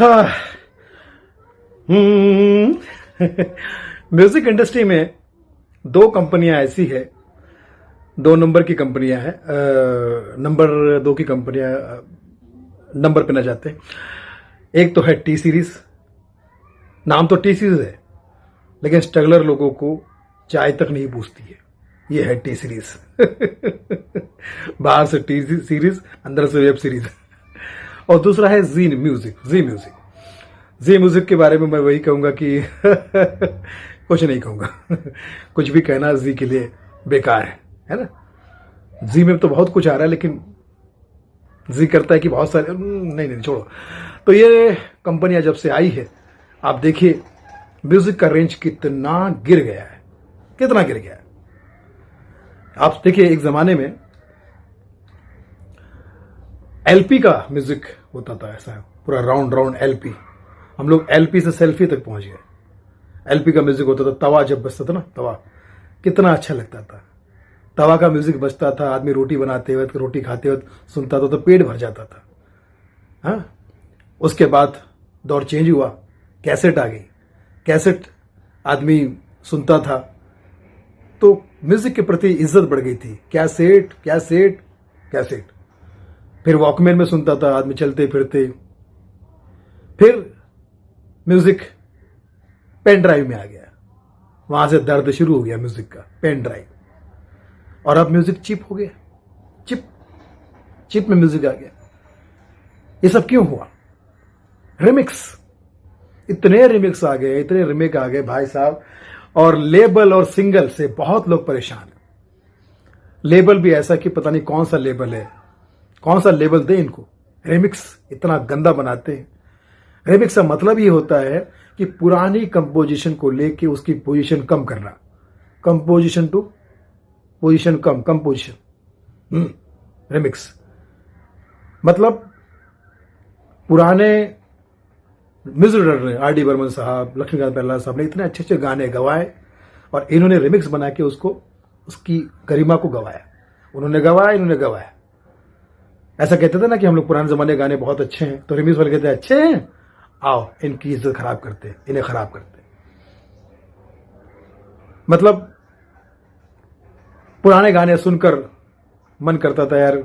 हाँ। Music industry में दो कंपनियां ऐसी है, दो नंबर की कंपनियां हैं। नंबर दो की कंपनियां नंबर पे ना जाते। एक तो है टी सीरीज, नाम तो टी सीरीज है लेकिन स्ट्रगलर लोगों को चाय तक नहीं पूछती है। ये है टी सीरीज। बाहर से टी सीरीज, अंदर से वेब सीरीज। और दूसरा है जी म्यूजिक। जी म्यूजिक के बारे में मैं वही कहूंगा कि कुछ नहीं कहूंगा। कुछ भी कहना जी के लिए बेकार है ना। जी में तो बहुत कुछ आ रहा है लेकिन जी करता है कि बहुत सारे नहीं छोड़ो। तो ये कंपनियां जब से आई है, आप देखिए म्यूजिक का रेंज कितना गिर गया है, कितना गिर गया है। आप देखिए एक जमाने में एलपी का म्यूजिक होता था, ऐसा पूरा राउंड एलपी। हम लोग एलपी से सेल्फी तक पहुंच गए। एलपी का म्यूजिक होता था, तवा जब बजता था ना, तवा कितना अच्छा लगता था। तवा का म्यूजिक बजता था, आदमी रोटी बनाते वक्त, रोटी खाते वक्त सुनता था तो पेट भर जाता था। हाँ, उसके बाद दौर चेंज हुआ, कैसेट आ गई। कैसेट आदमी सुनता था तो म्यूजिक के प्रति इज्जत बढ़ गई थी। Cassette cassette cassette. फिर वॉकमैन में सुनता था आदमी चलते फिरते। फिर म्यूजिक पेन ड्राइव में आ गया, वहां से दर्द शुरू हो गया म्यूजिक का, पेन ड्राइव। और अब म्यूजिक चिप हो गया, चिप में म्यूजिक आ गया। ये सब क्यों हुआ? रिमिक्स, इतने रिमिक्स आ गए, इतने रिमेक आ गए भाई साहब। और लेबल और सिंगल से बहुत लोग परेशान हैं। लेबल भी ऐसा कि पता नहीं कौन सा लेबल है, कौन सा लेबल दे इनको। रिमिक्स इतना गंदा बनाते हैं। रिमिक्स का मतलब ये होता है कि पुरानी कंपोजिशन को लेके उसकी पोजीशन कम करना। कंपोजिशन टू पोजीशन कम, कंपोजिशन। रिमिक्स मतलब पुराने म्यूजिक डायरेक्टर ने आर डी बर्मन साहब, लक्ष्मीकांत बेल्ला साहब ने इतने अच्छे अच्छे गाने गवाए और इन्होंने रिमिक्स बना के उसको, उसकी गरिमा को गवाया। उन्होंने गवाया, इन्होंने गवाया। ऐसा कहते थे ना कि हम लोग पुराने जमाने गाने बहुत अच्छे हैं, तो रिमिक्स वाले कहते हैं अच्छे हैं, आओ इनकी इज्जत खराब करते, इन्हें खराब करते। मतलब पुराने गाने सुनकर मन करता था यार,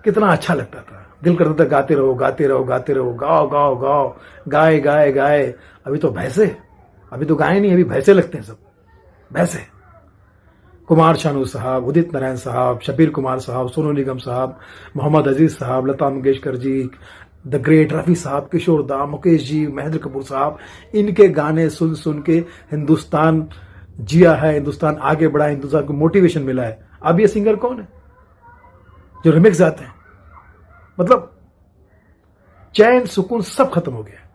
कितना अच्छा लगता था, दिल करता था गाते रहो गाते रहो गाते रहो, गाओ गाओ गाओ, गाए गाए गाए। अभी तो भैंसे, अभी तो गाए नहीं, अभी भैंसे लगते हैं सब, भैंसे। कुमार शानू साहब, उदित नारायण साहब, शबीर कुमार साहब, सोनू निगम साहब, मोहम्मद अजीज साहब, लता मंगेशकर जी, द ग्रेट रफी साहब, किशोर दा, मुकेश जी, महेंद्र कपूर साहब, इनके गाने सुन सुन के हिंदुस्तान जिया है, हिंदुस्तान आगे बढ़ा, हिंदुस्तान को मोटिवेशन मिला है। अब ये सिंगर कौन है जो रिमिक्स गाते हैं? मतलब चैन सुकून सब खत्म हो गया।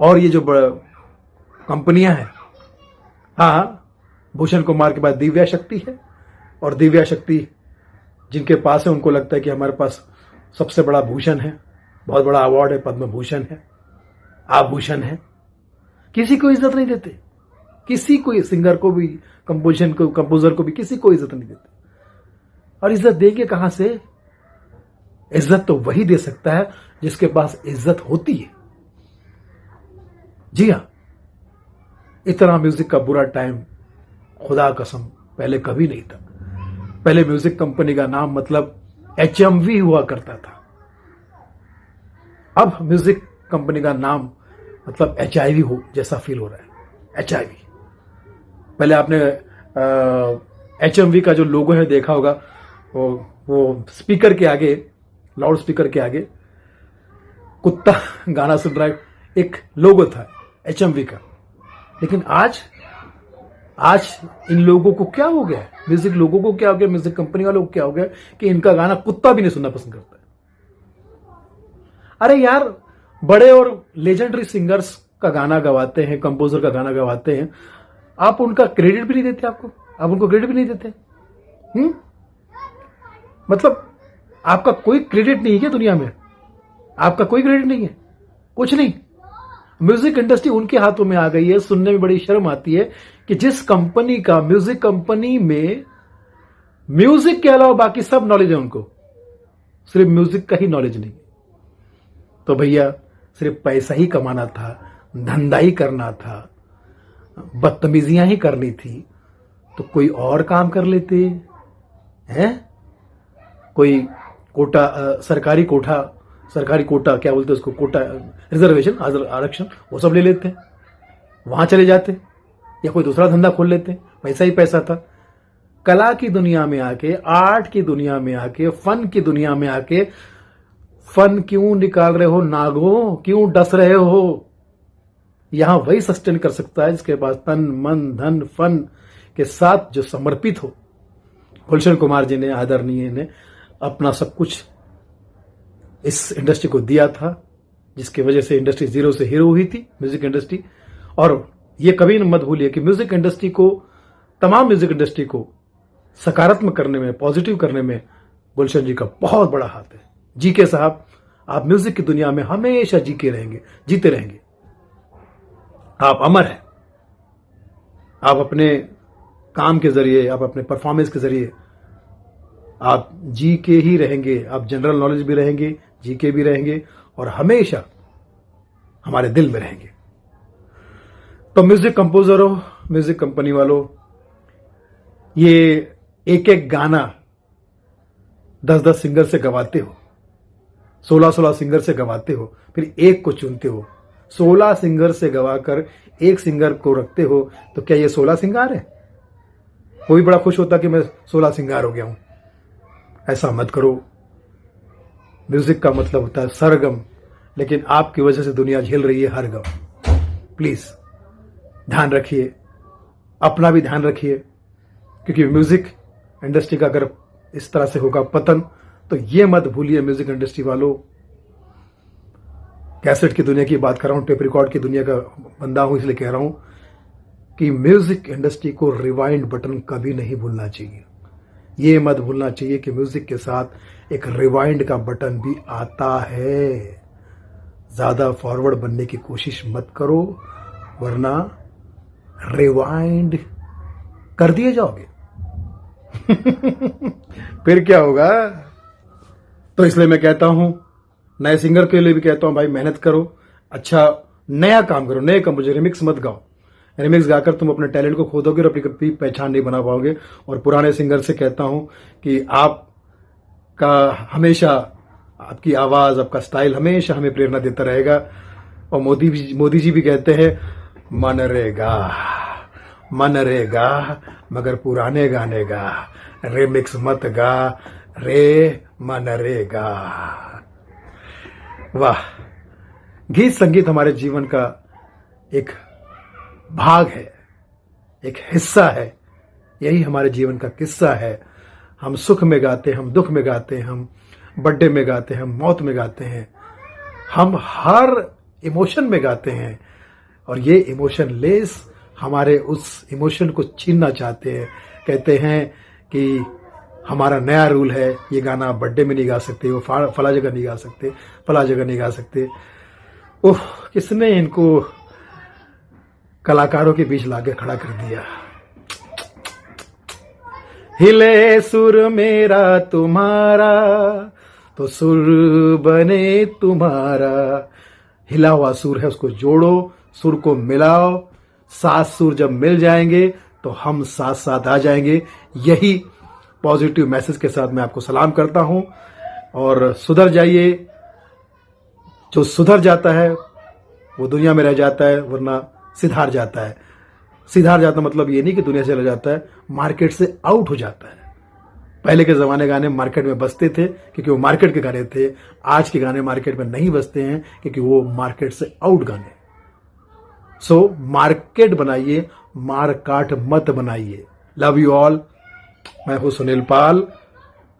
और ये जो कंपनियां हैं, हाँ, भूषण कुमार के बाद दिव्या शक्ति है, और दिव्या शक्ति जिनके पास है उनको लगता है कि हमारे पास सबसे बड़ा भूषण है, बहुत बड़ा अवार्ड है, पद्म भूषण है, आभूषण है। किसी को इज्जत नहीं देते, किसी को, सिंगर को भी, कंपोजिशन को, कंपोजर को भी, किसी को इज्जत नहीं देते। और इज्जत देंगे कहां से? इज्जत तो वही दे सकता है जिसके पास इज्जत होती है। जी हां, इतना म्यूजिक का बुरा टाइम खुदा कसम पहले कभी नहीं था। पहले म्यूजिक कंपनी का नाम मतलब HMV हुआ करता था। अब म्यूजिक कंपनी का नाम मतलब HIV हो जैसा फील हो रहा है। HIV, पहले आपने HMV का जो लोगो है देखा होगा, वो स्पीकर के आगे, लाउड स्पीकर के आगे कुत्ता गाना सुन रहा है, एक लोगो था HMV का। लेकिन आज इन लोगों को क्या हो गया, म्यूजिक लोगों को क्या हो गया, म्यूजिक कंपनी वालों को क्या हो गया कि इनका गाना कुत्ता भी नहीं सुनना पसंद करता है। अरे यार, बड़े और लेजेंडरी सिंगर्स का गाना गवाते हैं, कंपोजर का गाना गवाते हैं, आप उनका क्रेडिट भी नहीं देते, आप उनको क्रेडिट भी नहीं देते। मतलब आपका कोई क्रेडिट नहीं है दुनिया में, आपका कोई क्रेडिट नहीं है, कुछ नहीं। म्यूजिक इंडस्ट्री उनके हाथों में आ गई है। सुनने में बड़ी शर्म आती है कि जिस कंपनी का, म्यूजिक कंपनी में म्यूजिक के अलावा बाकी सब नॉलेज है उनको, सिर्फ म्यूजिक का ही नॉलेज नहीं है। तो भैया सिर्फ पैसा ही कमाना था, धंधा ही करना था, बदतमीजियां ही करनी थी, तो कोई और काम कर लेते हैं। कोई कोटा, सरकारी कोटा क्या बोलते हैं उसको, कोटा, रिजर्वेशन, आरक्षण, वो सब ले लेते हैं, वहां चले जाते, या कोई दूसरा धंधा खोल लेते, पैसा ही पैसा था। कला की दुनिया में आके, आर्ट की दुनिया में आके, फन की दुनिया में आके फन क्यों निकाल रहे हो नागो, क्यों डस रहे हो? यहां वही सस्टेन कर सकता है जिसके पास तन मन धन फन के साथ जो समर्पित हो। गुलशन कुमार जी ने, आदरणीय ने अपना सब कुछ इस इंडस्ट्री को दिया था, जिसकी वजह से इंडस्ट्री जीरो से हीरो हुई थी, म्यूजिक इंडस्ट्री। और ये कभी मत भूलिए कि म्यूजिक इंडस्ट्री को, तमाम म्यूजिक इंडस्ट्री को सकारात्मक करने में, पॉजिटिव करने में गुलशन जी का बहुत बड़ा हाथ है। जीके साहब, आप म्यूजिक की दुनिया में हमेशा जीते रहेंगे। आप अमर हैं। आप अपने काम के जरिए, आप अपने परफॉर्मेंस के जरिए आप जी के ही रहेंगे। आप जनरल नॉलेज भी रहेंगे, जी के भी रहेंगे, और हमेशा हमारे दिल में रहेंगे। तो म्यूजिक कंपोजरों, म्यूजिक कंपनी वालों, ये एक एक गाना 10-10 सिंगर से गवाते हो, 16-16 सिंगर से गवाते हो, फिर एक को चुनते हो। 16 सिंगर से गवाकर एक सिंगर को रखते हो, तो क्या ये 16 सिंगार है? कोई बड़ा खुश होता कि मैं 16 सिंगार हो गया हूं। ऐसा मत करो। म्यूजिक का मतलब होता है सरगम, लेकिन आपकी वजह से दुनिया झेल रही है हर गम। प्लीज ध्यान रखिए, अपना भी ध्यान रखिए, क्योंकि म्यूजिक इंडस्ट्री का अगर इस तरह से होगा पतन, तो ये मत भूलिए म्यूजिक इंडस्ट्री वालों, कैसेट की दुनिया की बात कर रहा हूं, टेप रिकॉर्ड की दुनिया का बंदा हूं, इसलिए कह रहा हूं कि म्यूजिक इंडस्ट्री को रिवाइंड बटन कभी नहीं भूलना चाहिए। ये मत भूलना चाहिए कि म्यूजिक के साथ एक रिवाइंड का बटन भी आता है। ज्यादा फॉरवर्ड बनने की कोशिश मत करो, वरना रिवाइंड कर दिए जाओगे। फिर क्या होगा? तो इसलिए मैं कहता हूं, नए सिंगर के लिए भी कहता हूं, भाई मेहनत करो, अच्छा नया काम करो, नए कंपोजर, रिमिक्स मत गाओ। रिमिक्स गाकर तुम अपने टैलेंट को खो दोगे और अपनी कभी पहचान नहीं बना पाओगे। और पुराने सिंगर से कहता हूं कि आपका हमेशा, आपकी आवाज, आपका स्टाइल हमेशा हमें प्रेरणा देता रहेगा। और मोदी जी भी कहते हैं, मन रेगा मगर पुराने गाने गा, रिमिक्स मत गा रे मन रेगा। वाह! गीत संगीत हमारे जीवन का एक भाग है, एक हिस्सा है। यही हमारे जीवन का किस्सा है। हम सुख में गाते हैं, हम दुख में गाते हैं, हम बर्थडे में गाते हैं, हम मौत में गाते हैं, हम हर इमोशन में गाते हैं। और ये इमोशन लेस हमारे उस इमोशन को छीनना चाहते हैं। कहते हैं कि हमारा नया रूल है, ये गाना बर्थडे में नहीं गा सकते, वो फला जगह नहीं गा सकते, फला जगह नहीं गा सकते। ओह, किसने इनको कलाकारों के बीच लाके खड़ा कर दिया। हिले सुर मेरा तुम्हारा तो सुर बने तुम्हारा। हिला हुआ सुर है, उसको जोड़ो, सुर को मिलाओ, 7 सुर जब मिल जाएंगे तो हम साथ साथ आ जाएंगे। यही पॉजिटिव मैसेज के साथ मैं आपको सलाम करता हूं। और सुधर जाइए। जो सुधर जाता है वो दुनिया में रह जाता है, वरना सिधार जाता है। सिधार जाता मतलब ये नहीं कि दुनिया से चला जाता है, मार्केट से आउट हो जाता है। पहले के जमाने गाने मार्केट में बजते थे क्योंकि वो मार्केट के गाने थे। आज के गाने मार्केट में नहीं बजते हैं क्योंकि वो मार्केट से आउट गाने। सो मार्केट बनाइए, मारकाट मत बनाइए। Love you all. मैं हूं सुनील पाल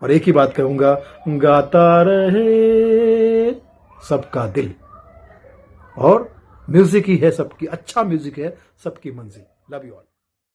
और एक ही बात कहूंगा, गाता रहे सबका दिल। और म्यूजिक ही है सबकी, अच्छा म्यूजिक है सबकी मंजिल। Love you all.